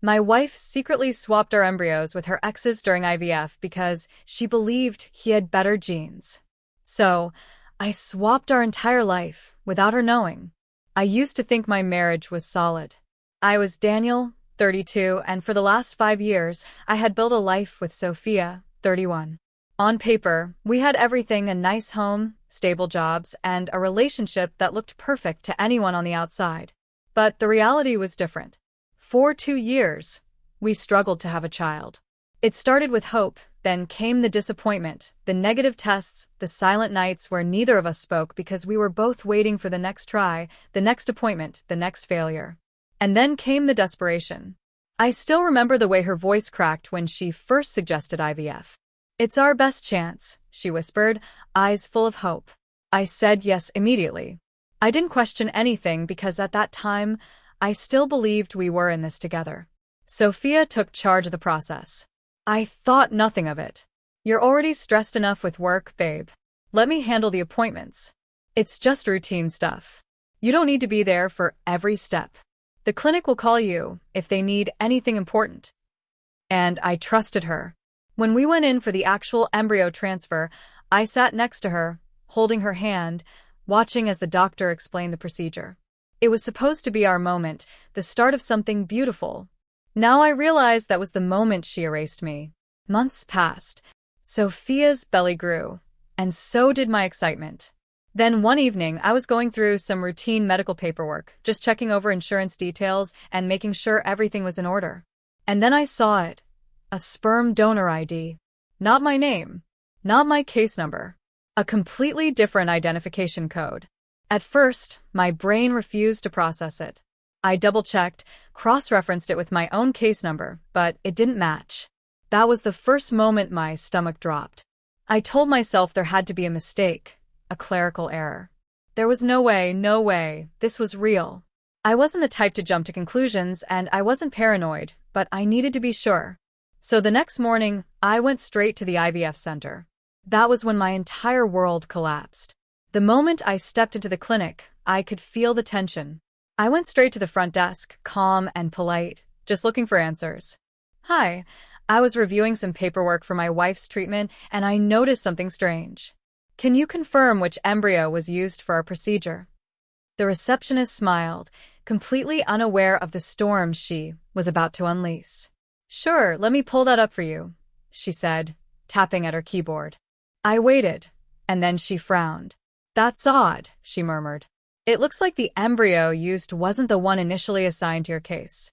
My wife secretly swapped our embryos with her ex's during IVF because she believed he had better genes. So, I swapped our entire life without her knowing. I used to think my marriage was solid. I was Daniel, 32, and for the last 5 years, I had built a life with Sophia, 31. On paper, we had everything: a nice home, stable jobs, and a relationship that looked perfect to anyone on the outside. But the reality was different. For 2 years, we struggled to have a child. It started with hope, then came the disappointment, the negative tests, the silent nights where neither of us spoke because we were both waiting for the next try, the next appointment, the next failure. And then came the desperation. I still remember the way her voice cracked when she first suggested IVF. "It's our best chance," she whispered, eyes full of hope. I said yes immediately. I didn't question anything because at that time, I still believed we were in this together. Sophia took charge of the process. I thought nothing of it. "You're already stressed enough with work, babe. Let me handle the appointments. It's just routine stuff. You don't need to be there for every step. The clinic will call you if they need anything important." And I trusted her. When we went in for the actual embryo transfer, I sat next to her, holding her hand, watching as the doctor explained the procedure. It was supposed to be our moment, the start of something beautiful. Now I realized that was the moment she erased me. Months passed. Sophia's belly grew, and so did my excitement. Then one evening, I was going through some routine medical paperwork, just checking over insurance details and making sure everything was in order. And then I saw it. A sperm donor ID. Not my name. Not my case number. A completely different identification code. At first, my brain refused to process it. I double-checked, cross-referenced it with my own case number, but it didn't match. That was the first moment my stomach dropped. I told myself there had to be a mistake, a clerical error. There was no way, this was real. I wasn't the type to jump to conclusions, and I wasn't paranoid, but I needed to be sure. So the next morning, I went straight to the IVF center. That was when my entire world collapsed. The moment I stepped into the clinic, I could feel the tension. I went straight to the front desk, calm and polite, just looking for answers. "Hi, I was reviewing some paperwork for my wife's treatment, and I noticed something strange. Can you confirm which embryo was used for our procedure?" The receptionist smiled, completely unaware of the storm she was about to unleash. "Sure, let me pull that up for you," she said, tapping at her keyboard. I waited, and then she frowned. "That's odd," she murmured. "It looks like the embryo used wasn't the one initially assigned to your case."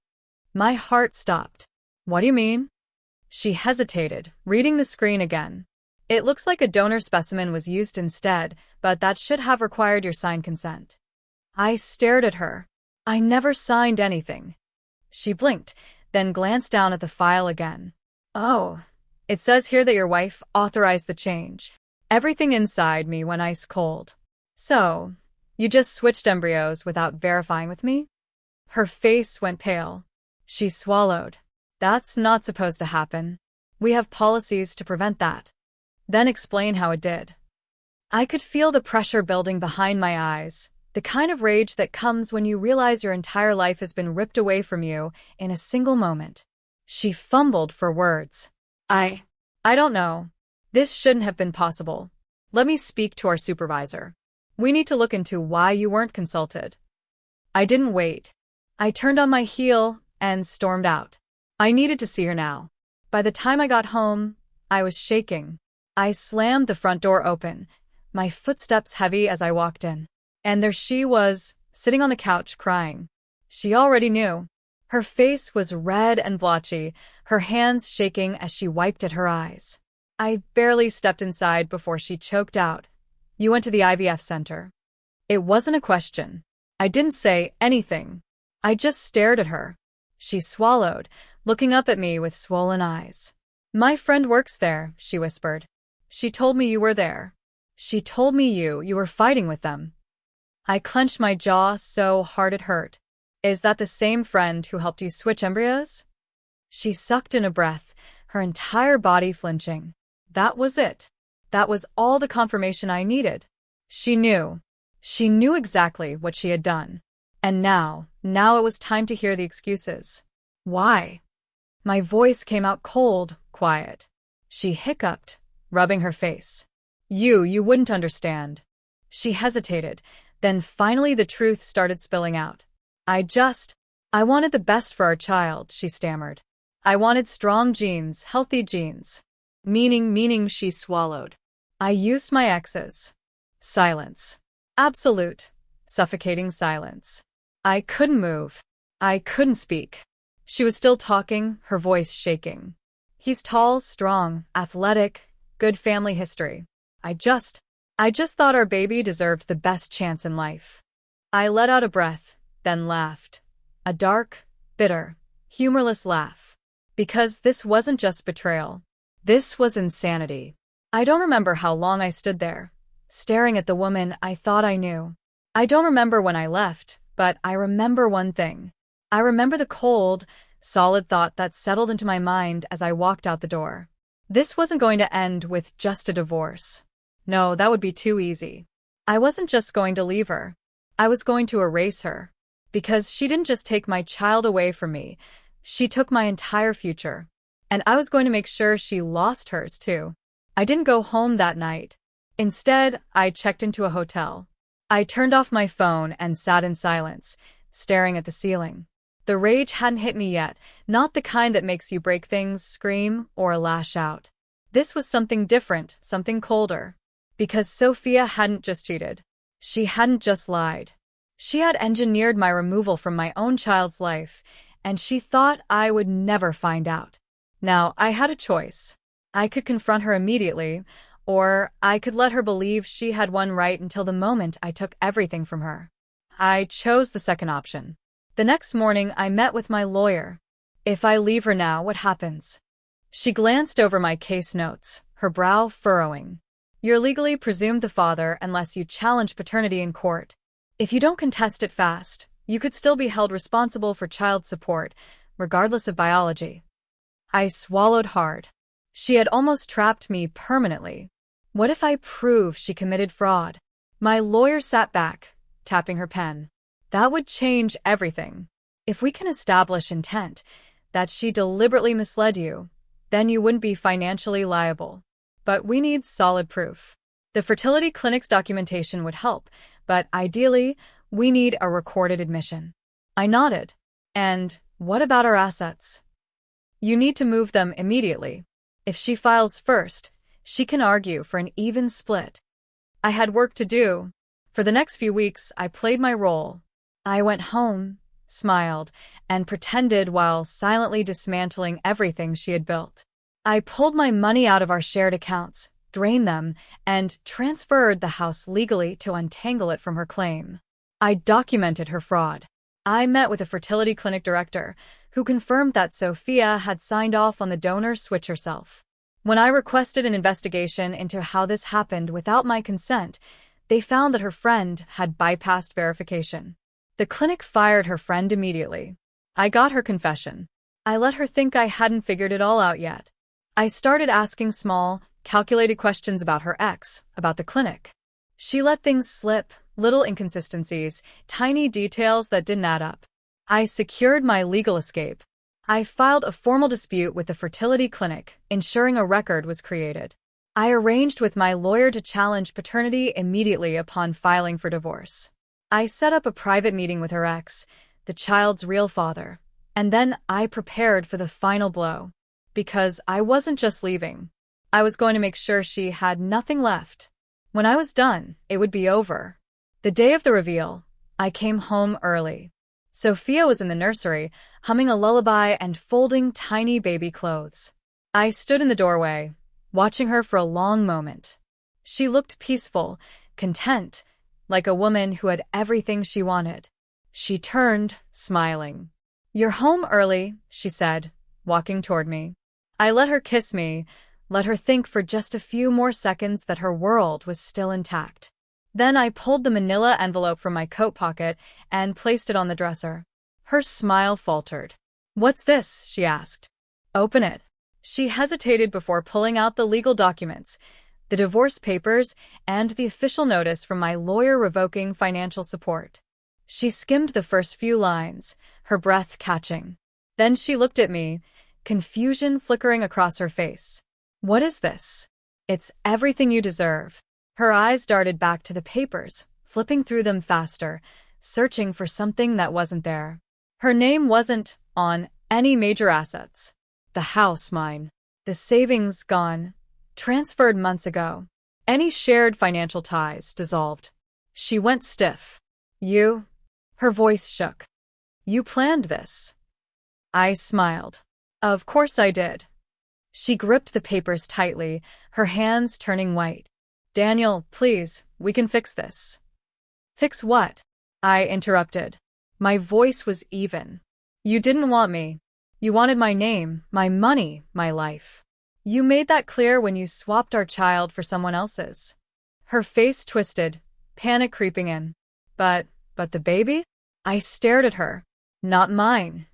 My heart stopped. "What do you mean?" She hesitated, reading the screen again. "It looks like a donor specimen was used instead, but that should have required your signed consent." I stared at her. "I never signed anything." She blinked, then glanced down at the file again. "Oh, it says here that your wife authorized the change." Everything inside me went ice cold. "So, you just switched embryos without verifying with me?" Her face went pale. She swallowed. "That's not supposed to happen. We have policies to prevent that." Then explain how it did. I could feel the pressure building behind my eyes, the kind of rage that comes when you realize your entire life has been ripped away from you in a single moment. She fumbled for words. I don't know. This shouldn't have been possible. Let me speak to our supervisor. We need to look into why you weren't consulted." I didn't wait. I turned on my heel and stormed out. I needed to see her now. By the time I got home, I was shaking. I slammed the front door open, my footsteps heavy as I walked in. And there she was, sitting on the couch crying. She already knew. Her face was red and blotchy, her hands shaking as she wiped at her eyes. I barely stepped inside before she choked out. "You went to the IVF center." It wasn't a question. I didn't say anything. I just stared at her. She swallowed, looking up at me with swollen eyes. "My friend works there," she whispered. "She told me you were there. She told me you were fighting with them." I clenched my jaw so hard it hurt. "Is that the same friend who helped you switch embryos?" She sucked in a breath, her entire body flinching. That was it. That was all the confirmation I needed. She knew. She knew exactly what she had done. And now it was time to hear the excuses. Why? My voice came out cold, quiet. She hiccuped, rubbing her face. You wouldn't understand. She hesitated, then finally the truth started spilling out. I wanted the best for our child, she stammered. I wanted strong genes, healthy genes. Meaning she swallowed. I used my exes. Silence. Absolute, suffocating silence. I couldn't move. I couldn't speak. She was still talking, her voice shaking. He's tall, strong, athletic, good family history. I just thought our baby deserved the best chance in life. I let out a breath, then laughed. A dark, bitter, humorless laugh. Because this wasn't just betrayal. This was insanity. I don't remember how long I stood there, staring at the woman I thought I knew. I don't remember when I left, but I remember one thing. I remember the cold, solid thought that settled into my mind as I walked out the door. This wasn't going to end with just a divorce. No, that would be too easy. I wasn't just going to leave her. I was going to erase her. Because she didn't just take my child away from me, she took my entire future. And I was going to make sure she lost hers too. I didn't go home that night. Instead, I checked into a hotel. I turned off my phone and sat in silence, staring at the ceiling. The rage hadn't hit me yet, not the kind that makes you break things, scream, or lash out. This was something different, something colder. Because Sophia hadn't just cheated. She hadn't just lied. She had engineered my removal from my own child's life, and she thought I would never find out. Now, I had a choice. I could confront her immediately, or I could let her believe she had won right until the moment I took everything from her. I chose the second option. The next morning, I met with my lawyer. If I leave her now, what happens? She glanced over my case notes, her brow furrowing. You're legally presumed the father unless you challenge paternity in court. If you don't contest it fast, you could still be held responsible for child support, regardless of biology. I swallowed hard. She had almost trapped me permanently. What if I prove she committed fraud? My lawyer sat back, tapping her pen. That would change everything. If we can establish intent, that she deliberately misled you, then you wouldn't be financially liable. But we need solid proof. The fertility clinic's documentation would help, but ideally, we need a recorded admission. I nodded. And what about our assets? You need to move them immediately. If she files first, she can argue for an even split. I had work to do. For the next few weeks, I played my role. I went home, smiled, and pretended while silently dismantling everything she had built. I pulled my money out of our shared accounts, drained them, and transferred the house legally to untangle it from her claim. I documented her fraud. I met with a fertility clinic director, who confirmed that Sophia had signed off on the donor switch herself. When I requested an investigation into how this happened without my consent, they found that her friend had bypassed verification. The clinic fired her friend immediately. I got her confession. I let her think I hadn't figured it all out yet. I started asking small, calculated questions about her ex, about the clinic. She let things slip, little inconsistencies, tiny details that didn't add up. I secured my legal escape. I filed a formal dispute with the fertility clinic, ensuring a record was created. I arranged with my lawyer to challenge paternity immediately upon filing for divorce. I set up a private meeting with her ex, the child's real father, and then I prepared for the final blow. Because I wasn't just leaving. I was going to make sure she had nothing left. When I was done, it would be over. The day of the reveal, I came home early. Sophia was in the nursery, humming a lullaby and folding tiny baby clothes. I stood in the doorway, watching her for a long moment. She looked peaceful, content, like a woman who had everything she wanted. She turned, smiling. "You're home early," she said, walking toward me. I let her kiss me, let her think for just a few more seconds that her world was still intact. Then I pulled the manila envelope from my coat pocket and placed it on the dresser. Her smile faltered. "What's this?" she asked. "Open it." She hesitated before pulling out the legal documents, the divorce papers, and the official notice from my lawyer revoking financial support. She skimmed the first few lines, her breath catching. Then she looked at me, confusion flickering across her face. What is this? It's everything you deserve. Her eyes darted back to the papers, flipping through them faster, searching for something that wasn't there. Her name wasn't on any major assets. The house, mine. The savings, gone. Transferred months ago. Any shared financial ties, dissolved. She went stiff. You? Her voice shook. You planned this. I smiled. Of course I did. She gripped the papers tightly, her hands turning white. Daniel, please, we can fix this. Fix what? I interrupted. My voice was even. You didn't want me. You wanted my name, my money, my life. You made that clear when you swapped our child for someone else's. Her face twisted, panic creeping in. But the baby? I stared at her. Not mine.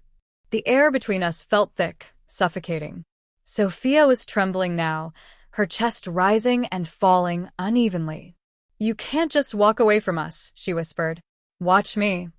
The air between us felt thick, suffocating. Sophia was trembling now, her chest rising and falling unevenly. You can't just walk away from us, she whispered. Watch me.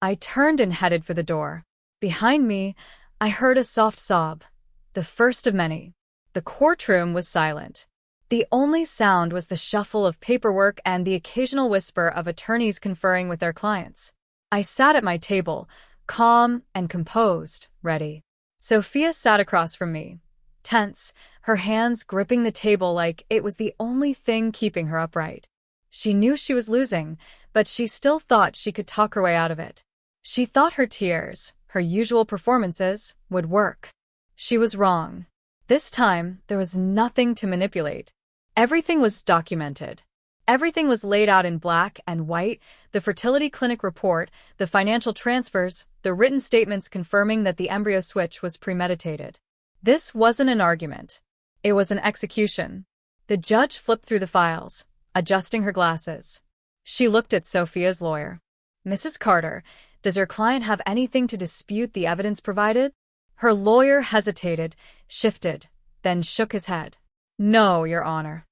I turned and headed for the door. Behind me, I heard a soft sob, the first of many. The courtroom was silent. The only sound was the shuffle of paperwork and the occasional whisper of attorneys conferring with their clients. I sat at my table, calm and composed, ready. Sophia sat across from me, tense, her hands gripping the table like it was the only thing keeping her upright. She knew she was losing, but she still thought she could talk her way out of it. She thought her tears, her usual performances, would work. She was wrong. This time, there was nothing to manipulate. Everything was documented. Everything was laid out in black and white, the fertility clinic report, the financial transfers, the written statements confirming that the embryo switch was premeditated. This wasn't an argument. It was an execution. The judge flipped through the files, adjusting her glasses. She looked at Sophia's lawyer. Mrs. Carter, does your client have anything to dispute the evidence provided? Her lawyer hesitated, shifted, then shook his head. No, Your Honor.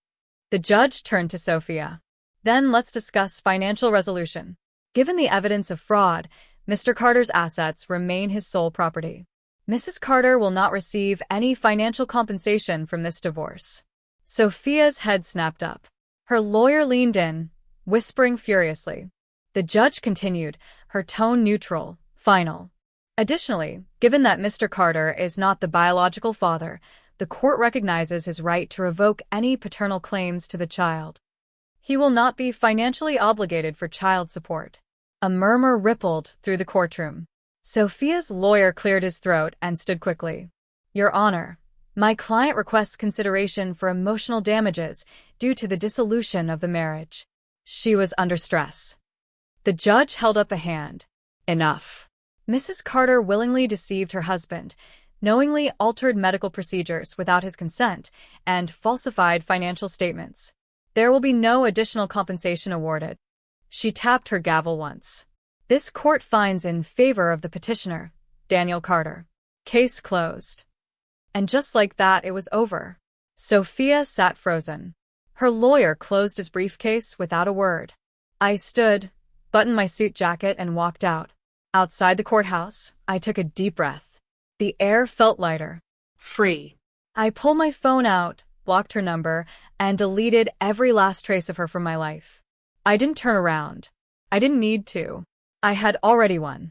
The judge turned to Sophia. Then let's discuss financial resolution. Given the evidence of fraud, Mr. Carter's assets remain his sole property. Mrs. Carter will not receive any financial compensation from this divorce. Sophia's head snapped up. Her lawyer leaned in, whispering furiously. The judge continued, her tone neutral, final. Additionally, given that Mr. Carter is not the biological father, the court recognizes his right to revoke any paternal claims to the child. He will not be financially obligated for child support. A murmur rippled through the courtroom. Sophia's lawyer cleared his throat and stood quickly. Your Honor, my client requests consideration for emotional damages due to the dissolution of the marriage. She was under stress. The judge held up a hand. Enough. Mrs. Carter willingly deceived her husband, knowingly altered medical procedures without his consent, and falsified financial statements. There will be no additional compensation awarded. She tapped her gavel once. This court finds in favor of the petitioner, Daniel Carter. Case closed. And just like that, it was over. Sophia sat frozen. Her lawyer closed his briefcase without a word. I stood, buttoned my suit jacket, and walked out. Outside the courthouse, I took a deep breath. The air felt lighter. Free. I pulled my phone out, blocked her number, and deleted every last trace of her from my life. I didn't turn around. I didn't need to. I had already won.